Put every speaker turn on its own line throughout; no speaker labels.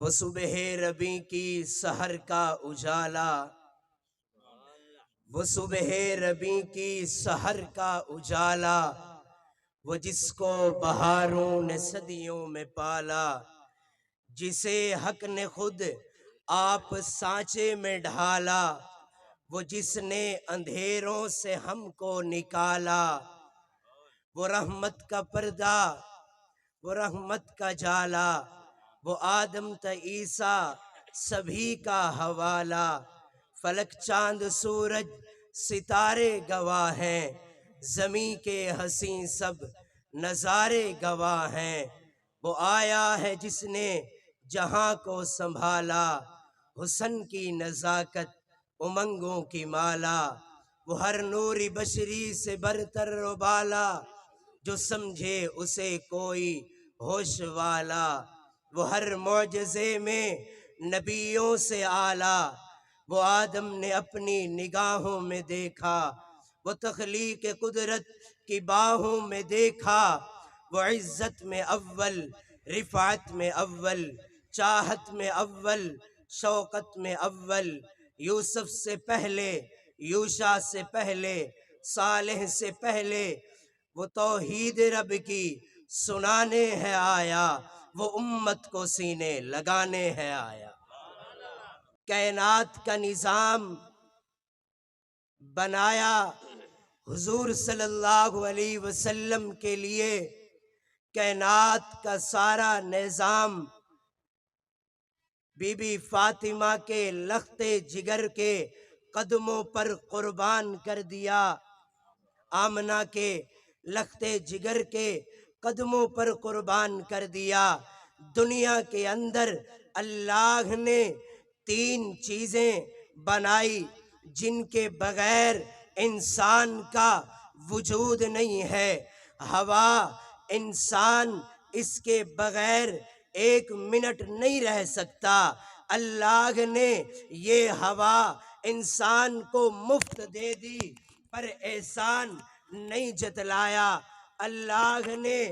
وہ صبح ربی کی سحر کا اجالا، وہ صبح ربی کی سحر کا اجالا، وہ جس کو بہاروں نے صدیوں میں پالا، جسے حق نے خود آپ سانچے میں ڈھالا، وہ جس نے اندھیروں سے ہم کو نکالا، وہ رحمت کا پردہ، وہ رحمت کا جالا، وہ آدم تا عیسیٰ سبھی کا حوالہ، فلک چاند سورج ستارے گواہ ہیں، زمیں کے حسین سب نظارے گواہ ہیں، وہ آیا ہے جس نے جہاں کو سنبھالا، حسن کی نزاکت امنگوں کی مالا، وہ ہر نوری بشری سے برتر و بالا، جو سمجھے اسے کوئی ہوش والا، وہ ہر معجزے میں نبیوں سے اعلیٰ، وہ آدم نے اپنی نگاہوں میں دیکھا، وہ تخلیق قدرت کی باہوں میں دیکھا، وہ عزت میں اول، رفعت میں اول، چاہت میں اول، شوقت میں اول، یوسف سے پہلے، یوشع سے پہلے، صالح سے پہلے، وہ توحید رب کی سنانے ہے آیا، وہ امت کو سینے لگانے ہے آیا۔ کائنات کا نظام بنایا حضور صلی اللہ علیہ وسلم کے لیے، کائنات کا سارا نظام بی بی فاطمہ کے لخت جگر کے قدموں پر قربان کر دیا، آمنہ کے لخت جگر کے قدموں پر قربان کر دیا۔ دنیا کے اندر اللہ نے تین چیزیں بنائی جن کے بغیر انسان کا وجود نہیں ہے۔ ہوا، انسان اس کے بغیر ایک منٹ نہیں رہ سکتا۔ اللہ نے یہ ہوا انسان کو مفت دے دی پر احسان نہیں جتلایا۔ اللہ نے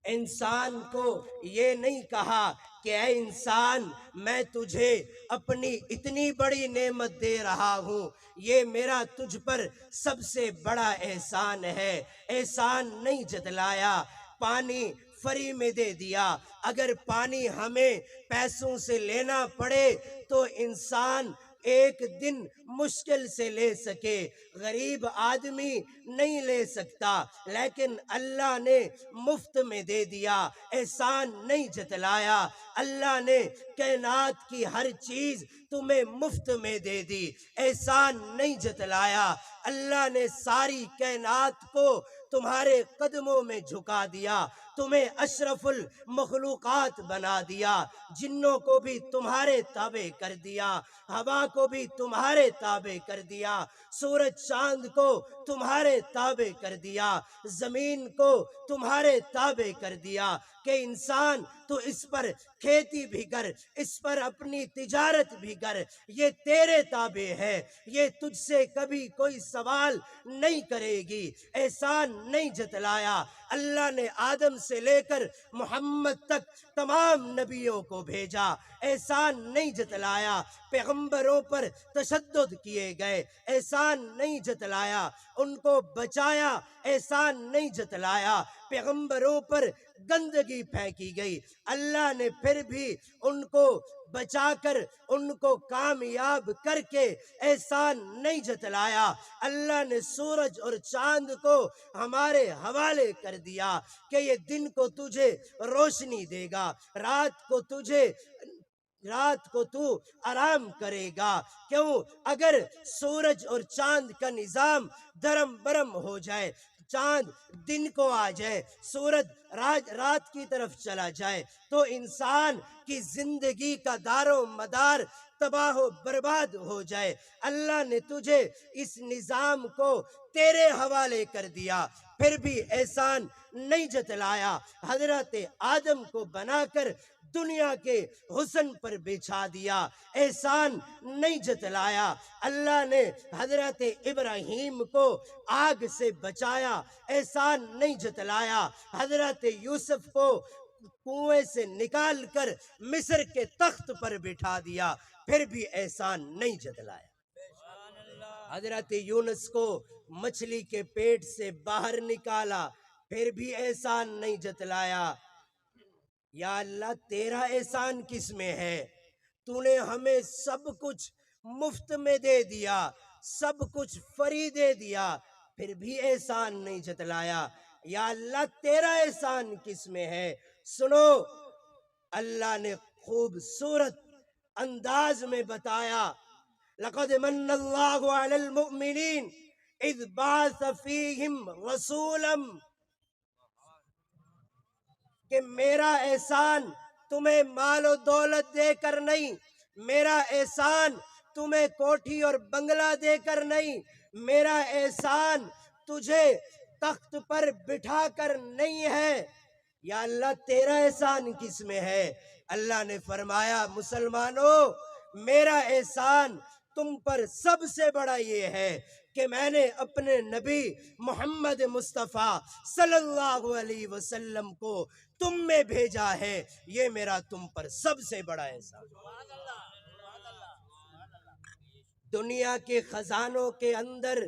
انسان کو یہ نہیں کہا کہ اے انسان میں تجھے اپنی اتنی بڑی نعمت دے رہا ہوں، یہ میرا تجھ پر سب سے بڑا احسان ہے۔ احسان نہیں جتلایا۔ پانی فری میں دے دیا۔ اگر پانی ہمیں پیسوں سے لینا پڑے تو انسان ایک دن مشکل سے لے سکے، غریب آدمی نہیں لے سکتا، لیکن اللہ نے مفت میں دے دیا، احسان نہیں جتلایا۔ اللہ نے کائنات کی ہر چیز تمہیں مفت میں دے دی، احسان نہیں جتلایا۔ اللہ نے ساری کائنات کو تمہارے قدموں میں جھکا دیا، تمہیں اشرف المخلوقات بنا دیا، جنوں کو بھی تمہارے تابع کر دیا، ہوا کو بھی تمہارے تابع کر دیا، سورج چاند کو تمہارے تابع کر دیا، زمین کو تمہارے تابع کر دیا کہ انسان تو اس پر کھیتی بھی کر، اس پر اپنی تجارت بھی کر، یہ تیرے تابع ہے، یہ تجھ سے کبھی کوئی سوال نہیں کرے گی۔ احسان نہیں جتلایا۔ اللہ نے آدم سے لے کر محمد تک تمام نبیوں کو بھیجا، احسان نہیں جتلایا۔ پیغمبروں پر تشدد کیے گئے، احسان نہیں جتلایا۔ ان کو بچایا، احسان نہیں جتلایا۔ پیغمبروں پر گندگی پھینکی گئی، اللہ نے پھر بھی ان کو بچا کر ان کو کامیاب کر کے احسان نہیں جتلایا۔ اللہ نے سورج اور چاند کو ہمارے حوالے کر دیا کہ یہ دن کو تجھے روشنی دے گا، رات کو تو آرام کرے گا۔ کیوں؟ اگر سورج اور چاند کا نظام درم برم ہو جائے، چاند دن کو آ جائے، سورج رات کی طرف چلا جائے تو انسان کی زندگی کا دار و مدار تباہ و برباد ہو جائے۔ اللہ نے تجھے اس نظام کو تیرے حوالے کر دیا، پھر بھی احسان نہیں جتلایا۔ حضرت آدم کو بنا کر دنیا کے حسن پر بچھا دیا، احسان نہیں جتلایا۔ اللہ نے حضرت ابراہیم کو آگ سے بچایا، احسان نہیں جتلایا۔ حضرت یوسف کو کنویں سے نکال کر مصر کے تخت پر بٹھا دیا، پھر بھی احسان نہیں جتلایا۔ حضرت یونس کو مچھلی کے پیٹ سے باہر نکالا، پھر بھی احسان نہیں جتلایا۔ یا اللہ تیرا احسان کس میں ہے؟ تو نے ہمیں سب کچھ مفت میں دے دیا، سب کچھ فری دے دیا، پھر بھی احسان نہیں جتلایا۔ یا اللہ تیرا احسان کس میں ہے؟ سنو، اللہ نے خوبصورت انداز میں بتایا، لَقَدْ مَنَّ اللَّهُ عَلَى الْمُؤْمِنِينَ اِذْ بَعَثَ فِيهِمْ رَسُولًا، کہ میرا احسان تمہیں مال و دولت دے کر نہیں، میرا احسان تمہیں کوٹھی اور بنگلہ دے کر نہیں، میرا احسان تجھے تخت پر بٹھا کر نہیں ہے۔ یا اللہ تیرا احسان کس میں ہے؟ اللہ نے فرمایا، مسلمانوں میرا احسان تم پر سب سے بڑا یہ ہے کہ میں نے اپنے نبی محمد مصطفیٰ صلی اللہ علیہ وسلم کو تم میں بھیجا ہے، یہ میرا تم پر سب سے بڑا احسان۔ دنیا کے خزانوں کے اندر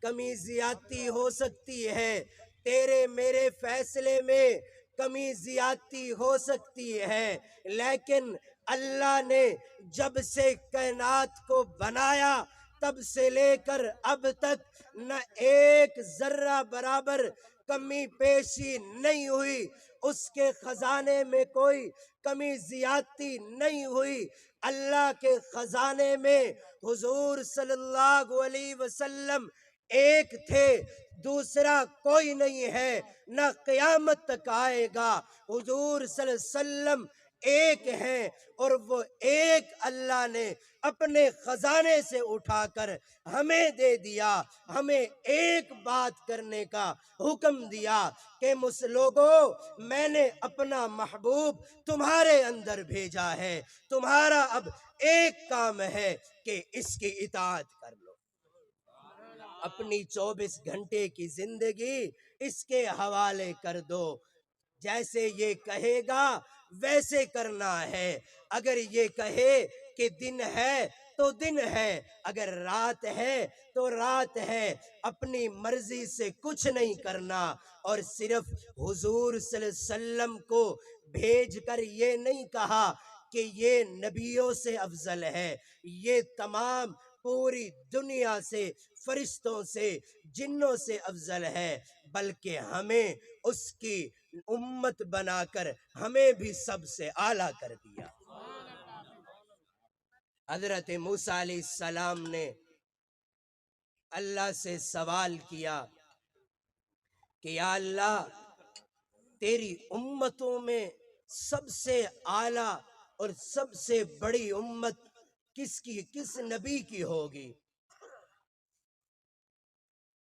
کمی زیادتی ہو سکتی ہے، تیرے میرے فیصلے میں کمی زیادتی ہو سکتی ہے، لیکن اللہ نے جب سے کائنات کو بنایا تب سے لے کر اب تک نہ ایک ذرہ برابر کمی پیشی نہیں ہوئی، اس کے خزانے میں کوئی کمی زیادتی نہیں ہوئی۔ اللہ کے خزانے میں حضور صلی اللہ علیہ وسلم ایک تھے، دوسرا کوئی نہیں ہے، نہ قیامت تک آئے گا۔ حضور صلی اللہ علیہ وسلم ایک ہیں، اور وہ ایک اللہ نے اپنے خزانے سے اٹھا کر ہمیں دے دیا، ہمیں ایک بات کرنے کا حکم دیا کہ لوگوں میں نے اپنا محبوب تمہارے اندر بھیجا ہے، تمہارا اب ایک کام ہے کہ اس کی اطاعت کر لو، اپنی 24 گھنٹے کی زندگی اس کے حوالے کر دو، جیسے یہ کہے گا ویسے کرنا ہے۔ اگر یہ کہے کہ دن ہے تو دن ہے، اگر رات ہے تو رات ہے، اپنی مرضی سے کچھ نہیں کرنا۔ اور صرف حضور صلی اللہ علیہ وسلم کو بھیج کر یہ نہیں کہا کہ یہ نبیوں سے افضل ہے، یہ تمام پوری دنیا سے، فرشتوں سے، جنوں سے افضل ہے، بلکہ ہمیں اس کی امت بنا کر ہمیں بھی سب سے اعلیٰ کر دیا۔ حضرت موسیٰ علیہ السلام نے اللہ سے سوال کیا کہ یا اللہ تیری امتوں میں سب سے اعلیٰ اور سب سے بڑی امت کس نبی کی ہوگی؟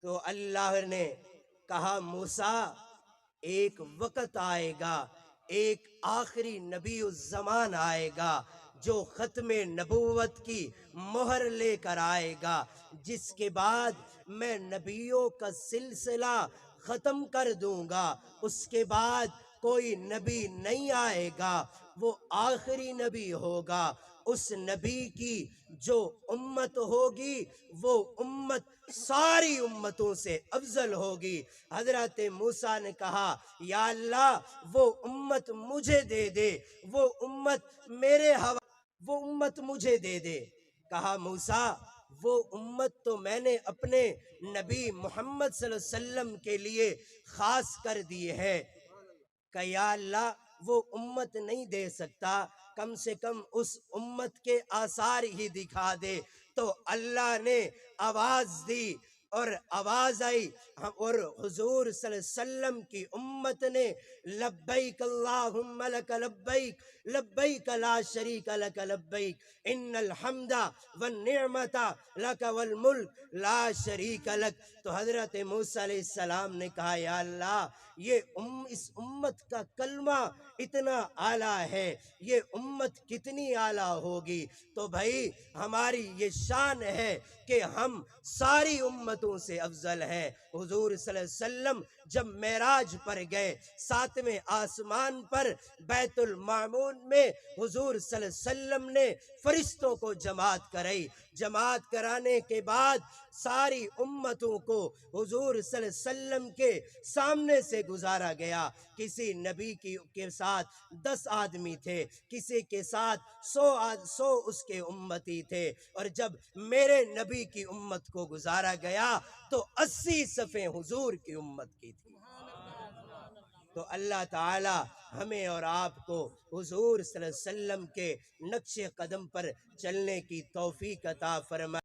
تو اللہ نے کہا موسیٰ ایک وقت آئے گا، ایک آخری نبی الزمان آئے گا جو ختم نبوت کی مہر لے کر آئے گا، جس کے بعد میں نبیوں کا سلسلہ ختم کر دوں گا، اس کے بعد کوئی نبی نہیں آئے گا، وہ آخری نبی ہوگا۔ اس نبی کی جو امت ہوگی وہ امت ساری امتوں سے افضل ہوگی۔ حضرت موسیٰ نے کہا یا اللہ وہ امت مجھے دے دے، وہ امت مجھے دے دے۔ کہا موسیٰ وہ امت تو میں نے اپنے نبی محمد صلی اللہ علیہ وسلم کے لیے خاص کر دی ہے۔ کہ یا اللہ وہ امت نہیں دے سکتا، کم سے کم اس امت کے آثار ہی دکھا دے۔ تو اللہ نے آواز دی اور آواز آئی، اور حضور صلی اللہ علیہ وسلم کی امت نے لبیک اللہم لک لبیک لبیک لا شریک لک لبیک ان الحمد والنعمت لک والملک لا شریک لک۔ تو حضرت موسیٰ علیہ السلام نے کہا یا اللہ اس امت کا کلمہ اتنا اعلیٰ ہے، یہ امت کتنی اعلیٰ ہوگی؟ تو بھائی ہماری یہ شان ہے کہ ہم ساری امت امتوں سے افضل ہیں۔ حضور صلی اللہ علیہ وسلم جب معراج پر گئے، 7ویں آسمان پر بیت المعمور میں حضور صلی اللہ علیہ وسلم نے فرشتوں کو جماعت کرائی۔ جماعت کرانے کے بعد ساری امتوں کو حضور صلی اللہ علیہ وسلم کے سامنے سے گزارا گیا۔ کسی نبی کے ساتھ 10 آدمی تھے، کسی کے ساتھ 100 اس کے امتی تھے، اور جب میرے نبی کی امت کو گزارا گیا تو 80 صفیں حضور کی امت کی تھی۔ تو اللہ تعالی ہمیں اور آپ کو حضور صلی اللہ علیہ وسلم کے نقش قدم پر چلنے کی توفیق عطا فرمائے۔